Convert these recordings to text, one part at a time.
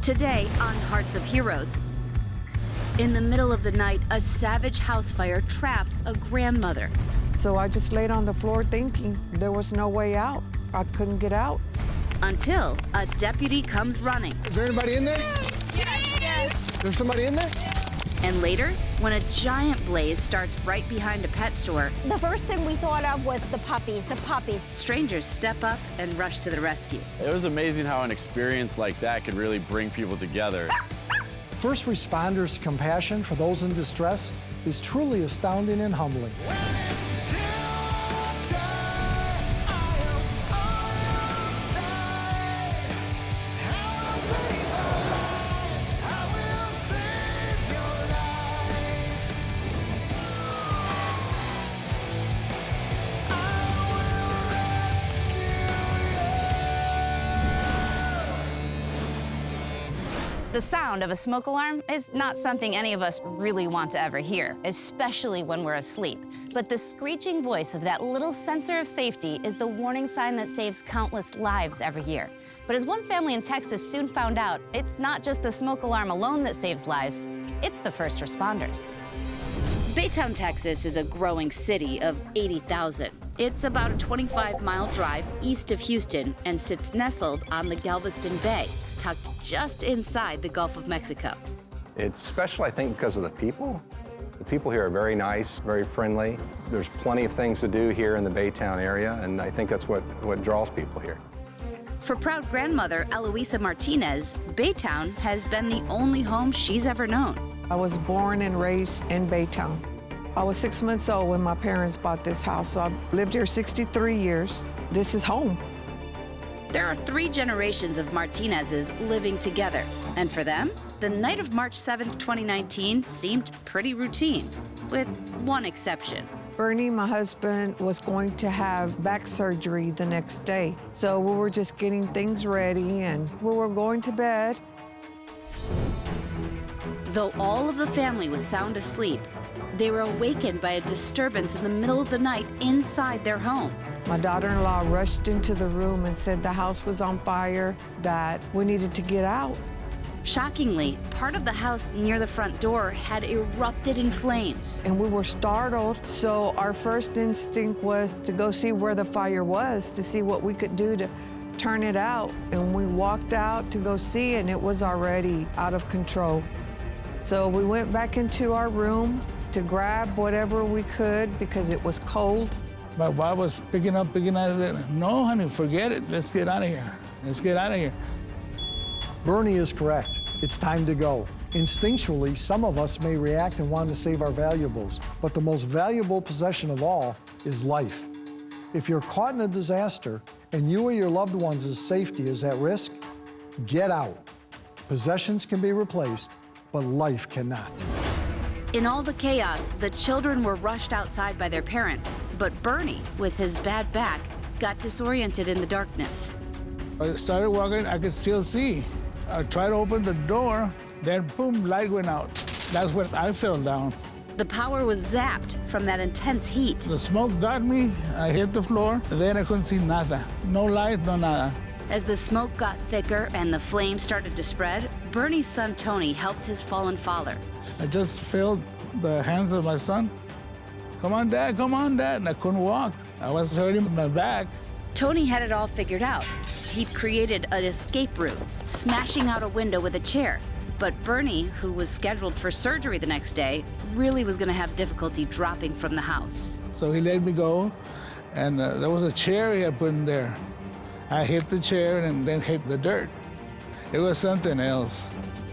Today on Hearts of Heroes. In the middle of the night, a savage house fire traps a grandmother. So I just laid on the floor thinking there was no way out. I couldn't get out. Until a deputy comes running. Is there anybody in there? Yes. There's somebody in there? And later, when a giant blaze starts right behind a pet store, the first thing we thought of was the puppies. Strangers step up and rush to the rescue. It was amazing how an experience like that could really bring people together. First responders' compassion for those in distress is truly astounding and humbling. The sound of a smoke alarm is not something any of us really want to ever hear, especially when we're asleep. But the screeching voice of that little sensor of safety is the warning sign that saves countless lives every year. But as one family in Texas soon found out, it's not just the smoke alarm alone that saves lives, it's the first responders. Baytown, Texas is a growing city of 80,000. It's about a 25-mile drive east of Houston and sits nestled on the Galveston Bay, tucked just inside the Gulf of Mexico. It's special, I think, because of the people. The people here are very nice, very friendly. There's plenty of things to do here in the Baytown area, and I think that's what draws people here. For proud grandmother Eloisa Martinez, Baytown has been the only home she's ever known. I was born and raised in Baytown. I was 6 months old when my parents bought this house, so I've lived here 63 years. This is home. There are 3 generations of Martinez's living together, and for them, the night of March 7th, 2019 seemed pretty routine, with one exception. Bernie, my husband, was going to have back surgery the next day, so we were just getting things ready and we were going to bed. Though all of the family was sound asleep, they were awakened by a disturbance in the middle of the night inside their home. My daughter-in-law rushed into the room and said the house was on fire, that we needed to get out. Shockingly, part of the house near the front door had erupted in flames. And we were startled, so our first instinct was to go see where the fire was, to see what we could do to turn it out. And we walked out to go see, and it was already out of control. So we went back into our room to grab whatever we could because it was cold. My wife was picking up, I said, no, honey, forget it. Let's get out of here. Let's get out of here. Bernie is correct. It's time to go. Instinctually, some of us may react and want to save our valuables, but the most valuable possession of all is life. If you're caught in a disaster and you or your loved ones' safety is at risk, get out. Possessions can be replaced, but life cannot. In all the chaos, the children were rushed outside by their parents, but Bernie, with his bad back, got disoriented in the darkness. I started walking, I could still see. I tried to open the door, then boom, light went out. That's when I fell down. The power was zapped from that intense heat. The smoke got me, I hit the floor, then I couldn't see nada. No light, no nada. As the smoke got thicker and the flames started to spread, Bernie's son Tony helped his fallen father. I just felt the hands of my son. Come on, Dad, and I couldn't walk. I was hurting my back. Tony had it all figured out. He'd created an escape route, smashing out a window with a chair. But Bernie, who was scheduled for surgery the next day, really was gonna have difficulty dropping from the house. So he let me go, and there was a chair he had put in there. I hit the chair and then hit the dirt. It was something else.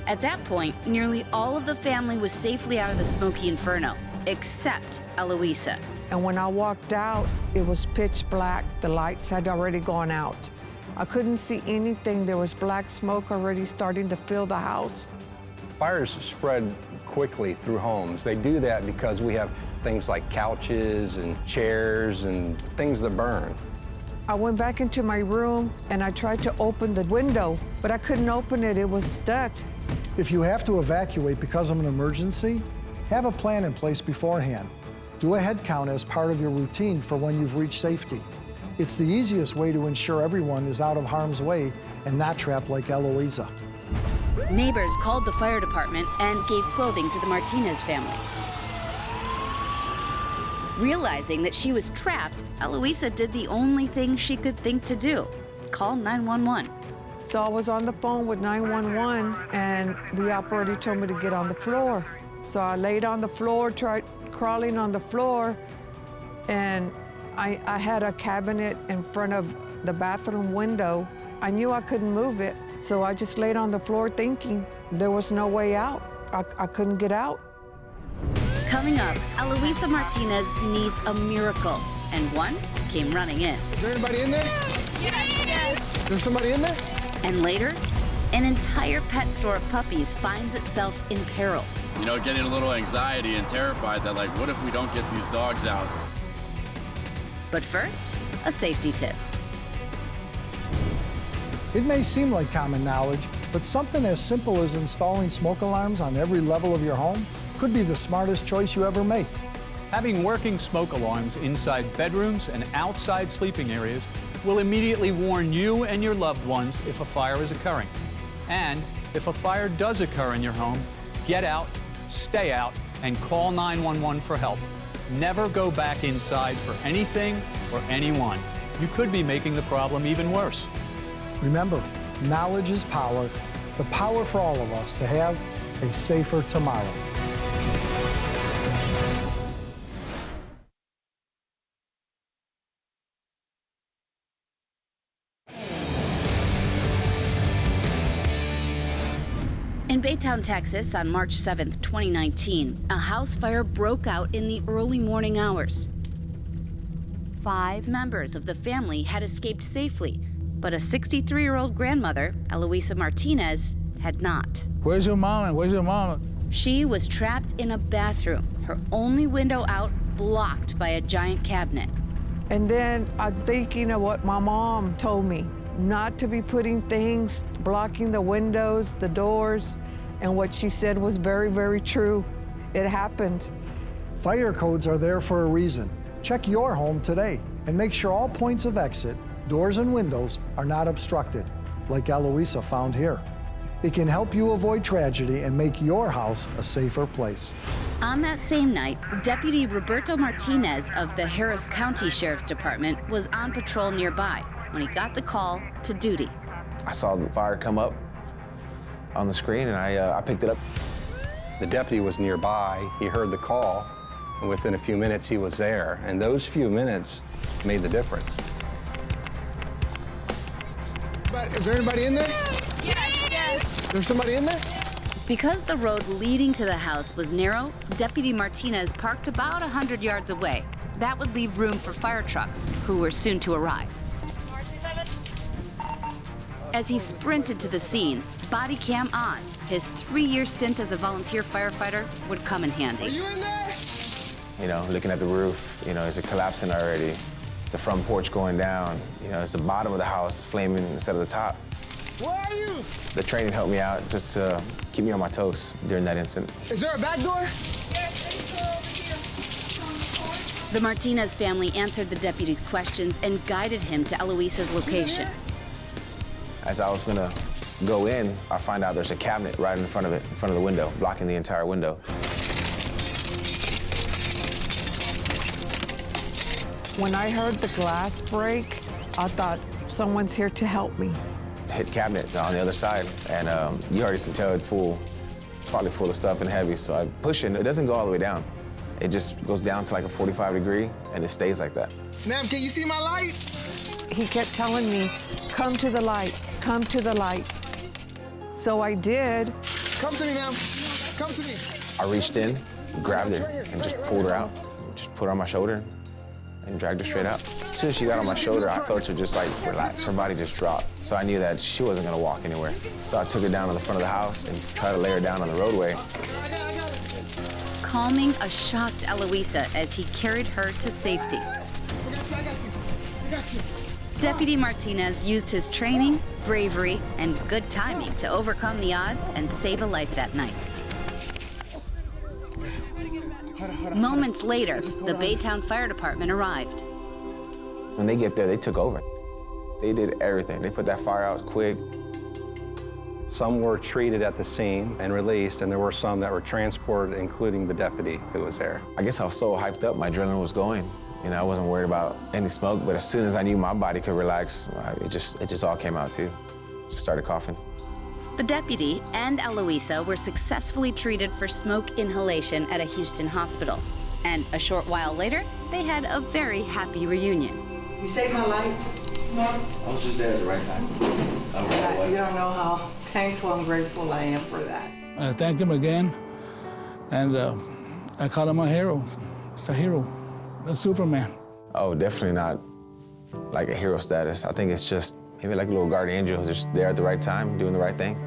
At that point, nearly all of the family was safely out of the smoky inferno, except Eloisa. And when I walked out, it was pitch black. The lights had already gone out. I couldn't see anything. There was black smoke already starting to fill the house. Fires spread quickly through homes. They do that because we have things like couches and chairs and things that burn. I went back into my room and I tried to open the window, but I couldn't open it. It was stuck. If you have to evacuate because of an emergency, have a plan in place beforehand. Do a head count as part of your routine for when you've reached safety. It's the easiest way to ensure everyone is out of harm's way and not trapped like Eloisa. Neighbors called the fire department and gave clothing to the Martinez family. Realizing that she was trapped, Eloisa did the only thing she could think to do: call 911. So I was on the phone with 911, and the operator told me to get on the floor. So I laid on the floor, tried crawling on the floor, and I had a cabinet in front of the bathroom window. I knew I couldn't move it, so I just laid on the floor thinking there was no way out. I couldn't get out. Coming up, Eloisa Martinez needs a miracle, and one came running in. Is there anybody in there? Yes. There's somebody in there? And later, an entire pet store of puppies finds itself in peril. You know, getting a little anxiety and terrified that, like, what if we don't get these dogs out? But first, a safety tip. It may seem like common knowledge, but something as simple as installing smoke alarms on every level of your home could be the smartest choice you ever make. Having working smoke alarms inside bedrooms and outside sleeping areas will immediately warn you and your loved ones if a fire is occurring. And if a fire does occur in your home, get out, stay out, and call 911 for help. Never go back inside for anything or anyone. You could be making the problem even worse. Remember, knowledge is power, the power for all of us to have a safer tomorrow. In Baytown, Texas, on March 7th, 2019, a house fire broke out in the early morning hours. 5 members of the family had escaped safely, but a 63-year-old grandmother, Eloisa Martinez, had not. Where's your mama? Where's your mama? She was trapped in a bathroom, her only window out blocked by a giant cabinet. And then I'm thinking of what my mom told me, not to be putting things blocking the windows, the doors, and what she said was very, very true. It happened. Fire codes are there for a reason. Check your home today and make sure all points of exit, doors and windows, are not obstructed, like Eloisa found here. It can help you avoid tragedy and make your house a safer place. On that same night, Deputy Roberto Martinez of the Harris County Sheriff's Department was on patrol nearby when he got the call to duty. I saw the fire come up on the screen, and I picked it up. The deputy was nearby. He heard the call, and within a few minutes, he was there. And those few minutes made the difference. But is there anybody in there? Yes. There's somebody in there? Because the road leading to the house was narrow, Deputy Martinez parked about 100 yards away. That would leave room for fire trucks, who were soon to arrive. As he sprinted to the scene, body cam on, his 3-year stint as a volunteer firefighter would come in handy. Are you in there? You know, looking at the roof, you know, is it collapsing already? It's the front porch going down. You know, it's the bottom of the house flaming instead of the top. Where are you? The training helped me out just to keep me on my toes during that incident. Is there a back door? The Martinez family answered the deputy's questions and guided him to Eloisa's location. As I was gonna go in, I find out there's a cabinet right in front of it, in front of the window, blocking the entire window. When I heard the glass break, I thought, someone's here to help me. Hit cabinet on the other side, and you already can tell it's full, probably full of stuff and heavy. So I push it, it doesn't go all the way down. It just goes down to like a 45 degree, and it stays like that. Ma'am, can you see my light? He kept telling me, come to the light, come to the light. So I did. Come to me, ma'am. Come to me. I reached in, grabbed her, and just pulled her out. Just put her on my shoulder and dragged her straight out. As soon as she got on my shoulder, I felt her just like relax. Her body just dropped. So I knew that she wasn't gonna walk anywhere. So I took her down to the front of the house and tried to lay her down on the roadway. Calming a shocked Eloisa as he carried her to safety. Deputy Martinez used his training, bravery, and good timing to overcome the odds and save a life that night. Moments later, the Baytown Fire Department arrived. When they get there, they took over. They did everything. They put that fire out quick. Some were treated at the scene and released, and there were some that were transported, including the deputy who was there. I guess I was so hyped up, my adrenaline was going. You know, I wasn't worried about any smoke, but as soon as I knew my body could relax, it just all came out too. Just started coughing. The deputy and Eloisa were successfully treated for smoke inhalation at a Houston hospital. And a short while later, they had a very happy reunion. You saved my life. I was just there at the right time. You don't know how thankful and grateful I am for that. I thank him again, and I call him a hero. It's a hero, a Superman. Oh, definitely not like a hero status. I think it's just maybe like a little guardian angel who's just there at the right time, doing the right thing.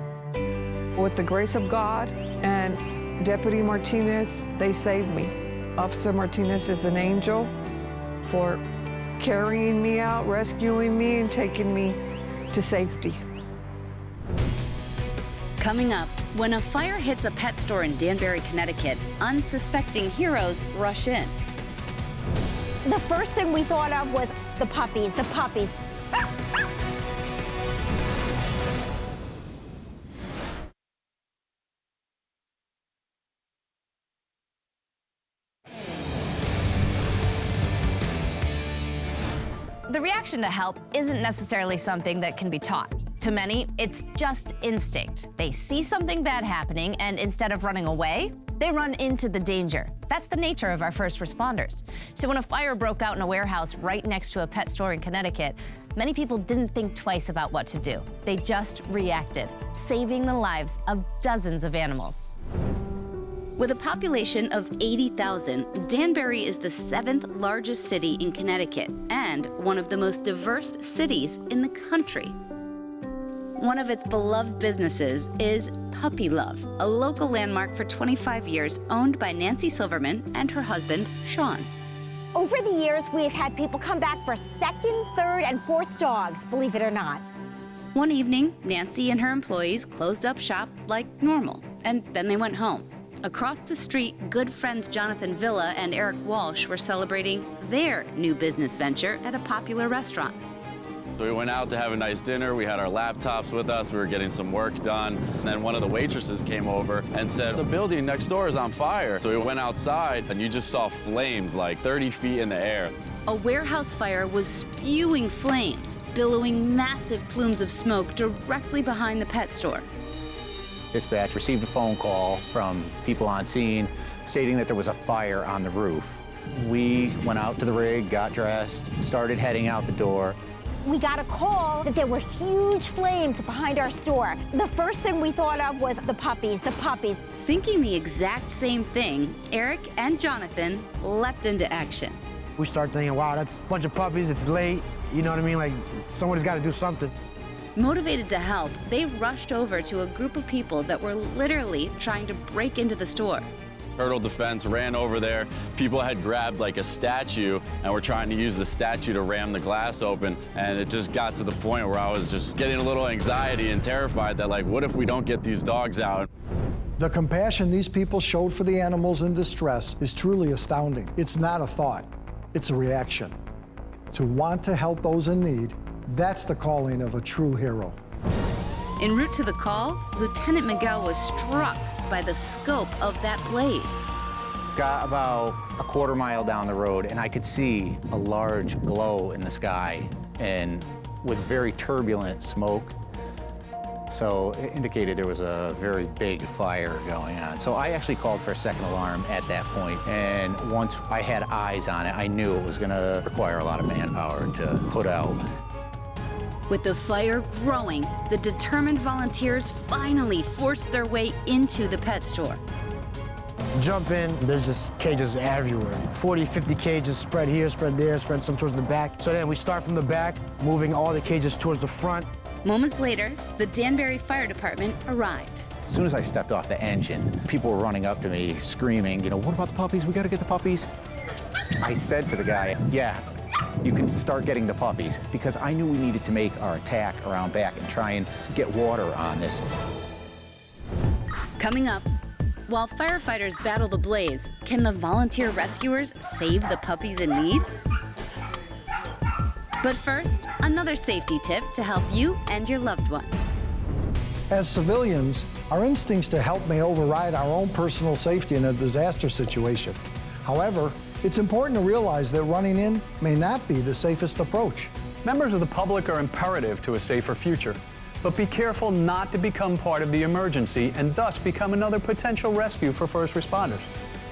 With the grace of God and Deputy Martinez, they saved me. Officer Martinez is an angel for carrying me out, rescuing me, and taking me to safety. Coming up, when a fire hits a pet store in Danbury, Connecticut, unsuspecting heroes rush in. The first thing we thought of was the puppies, the puppies. The reaction to help isn't necessarily something that can be taught. To many, it's just instinct. They see something bad happening, and instead of running away, they run into the danger. That's the nature of our first responders. So when a fire broke out in a warehouse right next to a pet store in Connecticut, many people didn't think twice about what to do. They just reacted, saving the lives of dozens of animals. With a population of 80,000, Danbury is the 7th largest city in Connecticut and one of the most diverse cities in the country. One of its beloved businesses is Puppy Love, a local landmark for 25 years owned by Nancy Silverman and her husband, Sean. Over the years, we've had people come back for second, third, and fourth dogs, believe it or not. One evening, Nancy and her employees closed up shop like normal, and then they went home. Across the street, good friends Jonathan Villa and Eric Walsh were celebrating their new business venture at a popular restaurant. So we went out to have a nice dinner. We had our laptops with us. We were getting some work done. And then one of the waitresses came over and said, the building next door is on fire. So we went outside and you just saw flames like 30 feet in the air. A warehouse fire was spewing flames, billowing massive plumes of smoke directly behind the pet store. Dispatch received a phone call from people on scene stating that there was a fire on the roof. We went out to the rig, got dressed, started heading out the door. We got a call that there were huge flames behind our store. The first thing we thought of was the puppies, the puppies. Thinking the exact same thing, Eric and Jonathan leapt into action. We started thinking, wow, that's a bunch of puppies, it's late, you know what I mean? Like, somebody's got to do something. Motivated to help, they rushed over to a group of people that were literally trying to break into the store. Turtle Defense ran over there. People had grabbed like a statue and were trying to use the statue to ram the glass open. And it just got to the point where I was just getting a little anxiety and terrified that, like, what if we don't get these dogs out? The compassion these people showed for the animals in distress is truly astounding. It's not a thought, it's a reaction. To want to help those in need, that's the calling of a true hero. En route to the call, Lieutenant Miguel was struck by the scope of that blaze. Got about a quarter mile down the road, and I could see a large glow in the sky, and with very turbulent smoke. So it indicated there was a very big fire going on. So I actually called for a second alarm at that point, and once I had eyes on it, I knew it was gonna require a lot of manpower to put out. With the fire growing, the determined volunteers finally forced their way into the pet store. Jump in, there's just cages everywhere. 40, 50 cages spread here, spread there, spread some towards the back. So then we start from the back, moving all the cages towards the front. Moments later, the Danbury Fire Department arrived. As soon as I stepped off the engine, people were running up to me, screaming, you know, what about the puppies? We gotta get the puppies. I said to the guy, yeah, you can start getting the puppies, because I knew we needed to make our attack around back and try and get water on this. Coming up, while firefighters battle the blaze, can the volunteer rescuers save the puppies in need? But first, another safety tip to help you and your loved ones. As civilians, our instincts to help may override our own personal safety in a disaster situation. However, it's important to realize that running in may not be the safest approach. Members of the public are imperative to a safer future, but be careful not to become part of the emergency and thus become another potential rescue for first responders.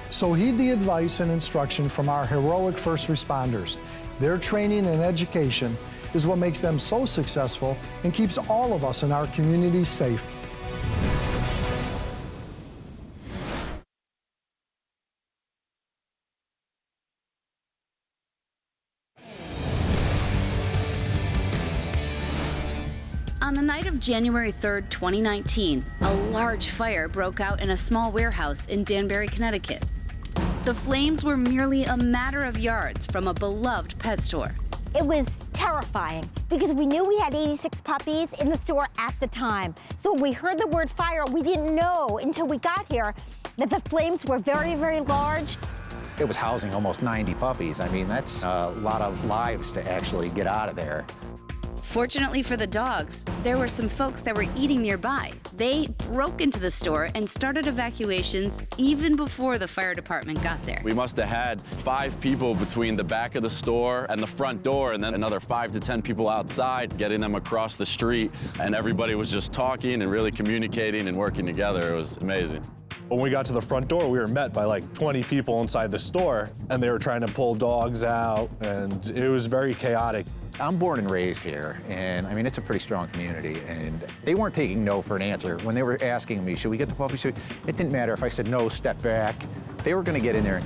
So heed the advice and instruction from our heroic first responders. Their training and education is what makes them so successful and keeps all of us in our communities safe. On the night of January 3rd, 2019, a large fire broke out in a small warehouse in Danbury, Connecticut. The flames were merely a matter of yards from a beloved pet store. It was terrifying because we knew we had 86 puppies in the store at the time. So when we heard the word fire, we didn't know until we got here that the flames were very, very large. It was housing almost 90 puppies. I mean, that's a lot of lives to actually get out of there. Fortunately for the dogs, there were some folks that were eating nearby. They broke into the store and started evacuations even before the fire department got there. We must have had 5 people between the back of the store and the front door, and then another 5 to 10 people outside, getting them across the street. And everybody was just talking and really communicating and working together. It was amazing. When we got to the front door, we were met by like 20 people inside the store, and they were trying to pull dogs out, and it was very chaotic. I'm born and raised here, and I mean, it's a pretty strong community, and they weren't taking no for an answer. When they were asking me, should we get the puppies? It didn't matter if I said no, step back. They were gonna get in there.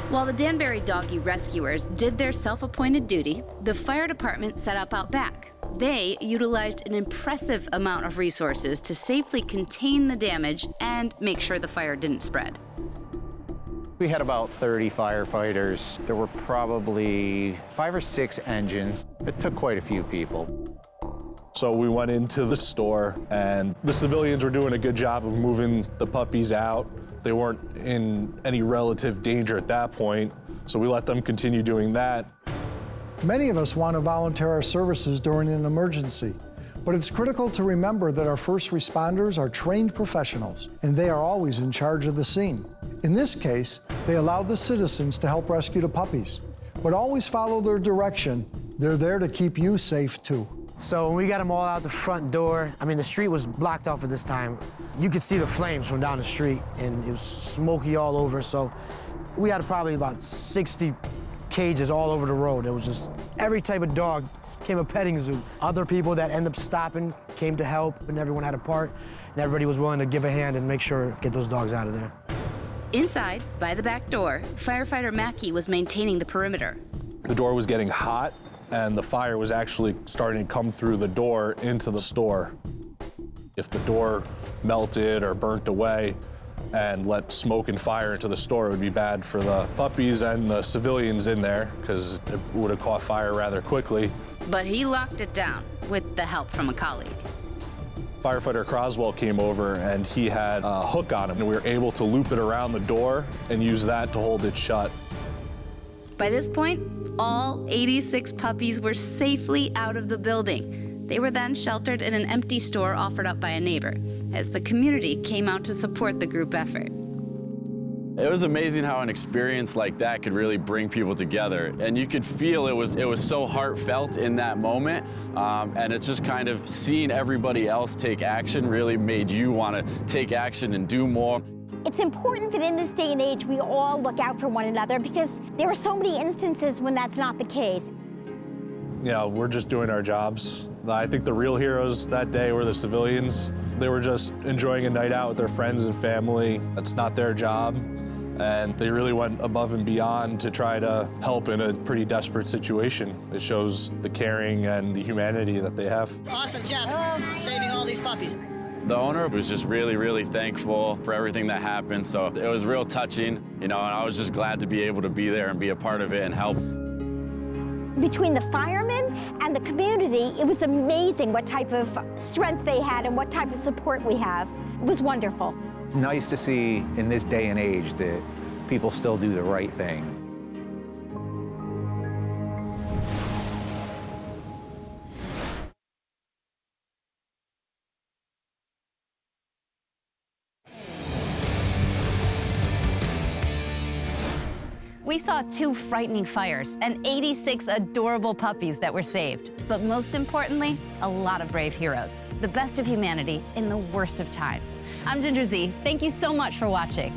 While the Danbury doggy rescuers did their self-appointed duty, the fire department set up out back. They utilized an impressive amount of resources to safely contain the damage and make sure the fire didn't spread. We had about 30 firefighters. There were probably 5 or 6 engines. It took quite a few people. So we went into the store, and the civilians were doing a good job of moving the puppies out. They weren't in any relative danger at that point, so we let them continue doing that. Many of us want to volunteer our services during an emergency, but it's critical to remember that our first responders are trained professionals, and they are always in charge of the scene. In this case, they allowed the citizens to help rescue the puppies, but always follow their direction. They're there to keep you safe too. So when we got them all out the front door, I mean, the street was blocked off at this time. You could see the flames from down the street, and it was smoky all over. So we had probably about 60 cages all over the road. It was just every type of dog came a petting zoo. Other people that end up stopping came to help, and everyone had a part, and everybody was willing to give a hand and make sure to get those dogs out of there. Inside, by the back door, firefighter Mackey was maintaining the perimeter. The door was getting hot, and the fire was actually starting to come through the door into the store. If the door melted or burnt away and let smoke and fire into the store, it would be bad for the puppies and the civilians in there, because it would have caught fire rather quickly. But he locked it down with the help from a colleague. Firefighter Croswell came over, and he had a hook on him, and we were able to loop it around the door and use that to hold it shut. By this point, all 86 puppies were safely out of the building. They were then sheltered in an empty store offered up by a neighbor, as the community came out to support the group effort. It was amazing how an experience like that could really bring people together. And you could feel it was so heartfelt in that moment. And it's just kind of seeing everybody else take action really made you want to take action and do more. It's important that in this day and age, we all look out for one another, because there are so many instances when that's not the case. Yeah, we're just doing our jobs. I think the real heroes that day were the civilians. They were just enjoying a night out with their friends and family. That's not their job. And they really went above and beyond to try to help in a pretty desperate situation. It shows the caring and the humanity that they have. Awesome job saving all these puppies. The owner was just really, really thankful for everything that happened. So it was real touching, you know, and I was just glad to be able to be there and be a part of it and help. Between the firemen and the community, it was amazing what type of strength they had and what type of support we have. It was wonderful. It's nice to see in this day and age that people still do the right thing. We saw 2 frightening fires and 86 adorable puppies that were saved. But most importantly, a lot of brave heroes. The best of humanity in the worst of times. I'm Ginger Zee. Thank you so much for watching.